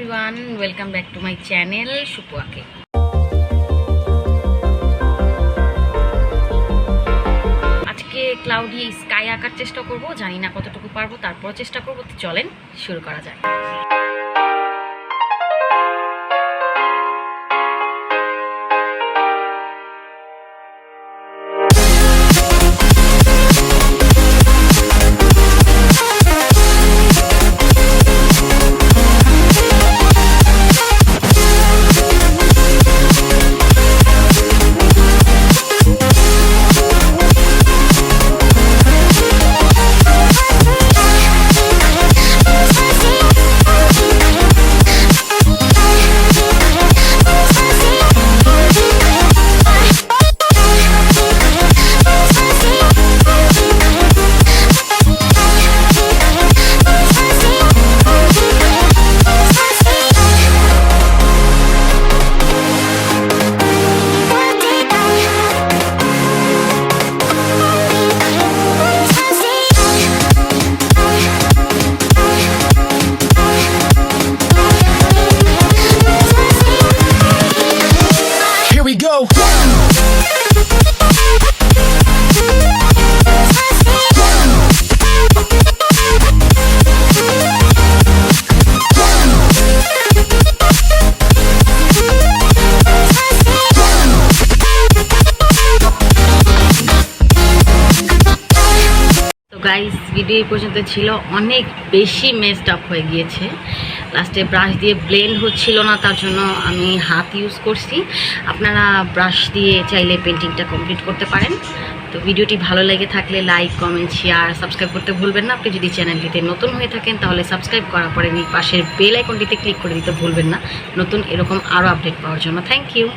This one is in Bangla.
Everyone, welcome back to my channel সুপুয়াকে। আজকে ক্লাউডি স্কাই আঁকার চেষ্টা করব, জানি না কতটুকু পারবো, তারপর চেষ্টা করবো। তো চলেন শুরু করা যায়। গাইস, ভিডিও পর্যন্ত ছিল, অনেক বেশি মেসড আপ হয়ে গিয়েছে। লাস্টে ব্রাশ দিয়ে ব্লেন্ড হচ্ছিল না, তার জন্য আমি হাত ইউজ করছি। আপনারা ব্রাশ দিয়ে চাইলে পেন্টিংটা কমপ্লিট করতে পারেন। তো ভিডিওটি ভালো লেগে থাকলে লাইক, কমেন্ট, শেয়ার, সাবস্ক্রাইব করতে ভুলবেন না। আপনি যদি চ্যানেলটিতে নতুন হয়ে থাকেন তাহলে সাবস্ক্রাইব করার পরে পাশের বেল আইকনটিতে ক্লিক করে দিতে ভুলবেন না, নতুন এরকম আরও আপডেট পাওয়ার জন্য। Thank you.